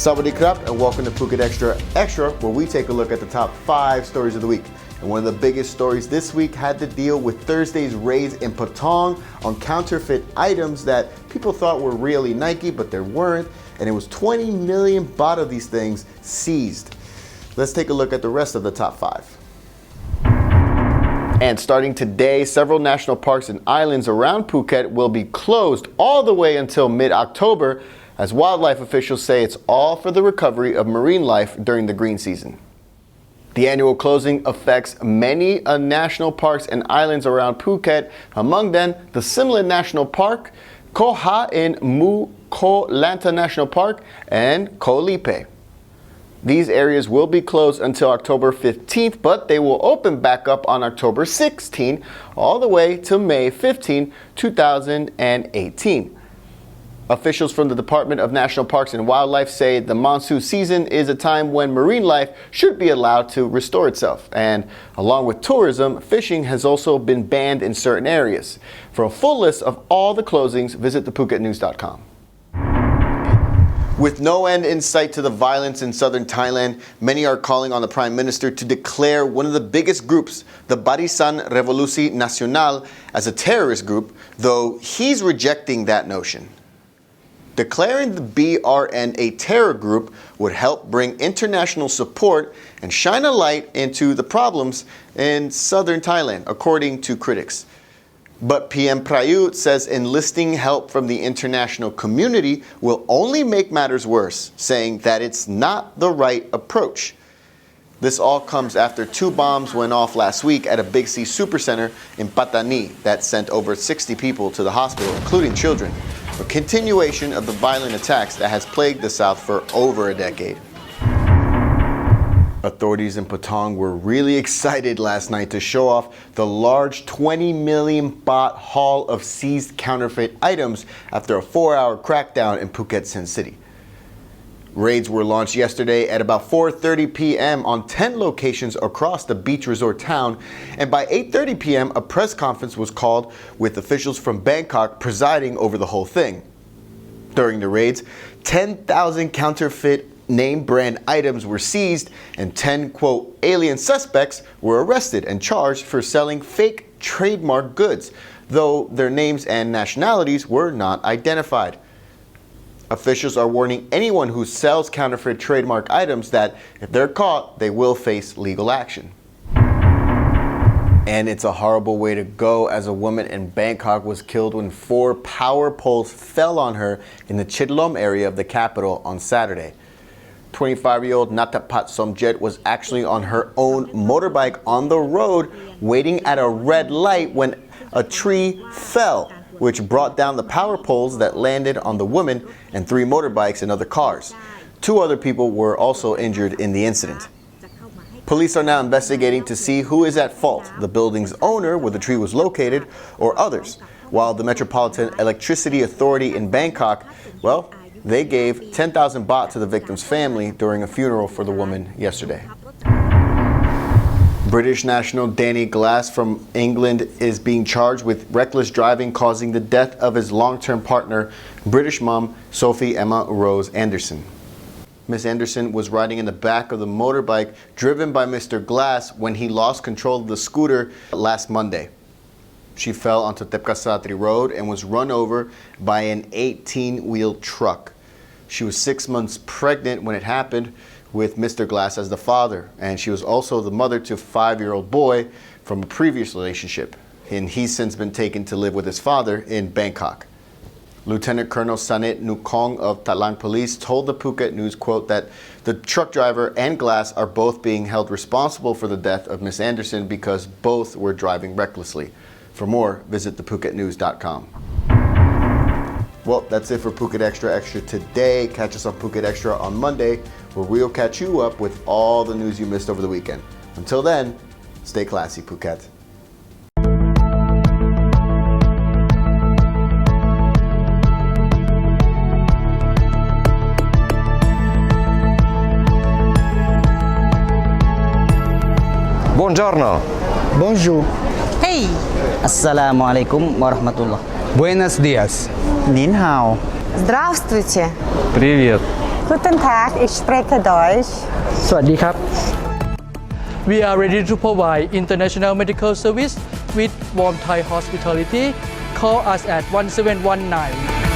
Sawadee krap and welcome to Phuket Xtra Extra, where we take a look at the top 5 stories of the week. And one of the biggest stories this week had to deal with Thursday's raids in Patong on counterfeit items that people thought were really Nike, but they weren't. And it was 20 million baht of these things seized. Let's take a look at the rest of the top 5. And starting today, several national parks and islands around Phuket will be closed all the way until mid-October, as wildlife officials say it's all for the recovery of marine life during the green season. The annual closing affects many national parks and islands around Phuket, among them the Simla National Park, Koh Ha in Mu Koh Lanta National Park, and Koh Lipe. These areas will be closed until October 15th, but they will open back up on October 16th, all the way to May 15, 2018. Officials from the Department of National Parks and Wildlife say the monsoon season is a time when marine life should be allowed to restore itself. And along with tourism, fishing has also been banned in certain areas. For a full list of all the closings, visit thephuket.news.com. With no end in sight to the violence in southern Thailand, many are calling on the Prime Minister to declare one of the biggest groups, the Barisan Revolusi Nasional, as a terrorist group, though he's rejecting that notion. Declaring the BRN a terror group would help bring international support and shine a light into the problems in southern Thailand, according to critics. But PM Prayut says enlisting help from the international community will only make matters worse, saying that it's not the right approach. This all comes after 2 bombs went off last week at a Big C supercenter in Pattani that sent over 60 people to the hospital, including children. A continuation of the violent attacks that has plagued the South for over a decade. Authorities in Patong were really excited last night to show off the large 20 million baht haul of seized counterfeit items after a 4-hour crackdown in Phuket Sin City. Raids were launched yesterday at about 4:30 p.m. on 10 locations across the beach resort town, and by 8:30 p.m. a press conference was called with officials from Bangkok presiding over the whole thing. During the raids, 10,000 counterfeit name brand items were seized and 10, quote, alien suspects were arrested and charged for selling fake trademark goods, though their names and nationalities were not identified. Officials are warning anyone who sells counterfeit trademark items that if they're caught, they will face legal action. And it's a horrible way to go, as a woman in Bangkok was killed when 4 power poles fell on her in the Chitlom area of the capital on Saturday. 25-year-old Natapat Somjet was actually on her own motorbike on the road waiting at a red light when a tree fell, which brought down the power poles that landed on the woman and 3 motorbikes and other cars. 2 other people were also injured in the incident. Police are now investigating to see who is at fault, the building's owner where the tree was located or others, while the Metropolitan Electricity Authority in Bangkok, well, they gave 10,000 baht to the victim's family during a funeral for the woman yesterday. British national Danny Glass from England is being charged with reckless driving causing the death of his long-term partner, British mom Sophie Emma Rose Anderson. Miss Anderson was riding in the back of the motorbike driven by Mr. Glass when he lost control of the scooter last Monday. She fell onto Tepkasatri Road and was run over by an 18-wheel truck. She was 6 months pregnant when it happened, with Mr. Glass as the father, and she was also the mother to a 5-year-old boy from a previous relationship, and he's since been taken to live with his father in Bangkok. Lieutenant Colonel Sanit Nukong of Talang Police told the Phuket News, quote, that the truck driver and Glass are both being held responsible for the death of Miss Anderson because both were driving recklessly. For more, visit thephuket.news.com. Well, that's it for Phuket Extra Extra today. Catch us on Phuket Extra on Monday, where we'll catch you up with all the news you missed over the weekend. Until then, stay classy, Phuket. Buongiorno. Bonjour. Hey! Assalamualaikum warahmatullah. Buenos dias. Нин хао. Здравствуйте. Привет. Guten Tag, ich spreche Deutsch. สวัสดีครับ We are ready to provide international medical service with warm Thai hospitality. Call us at 1719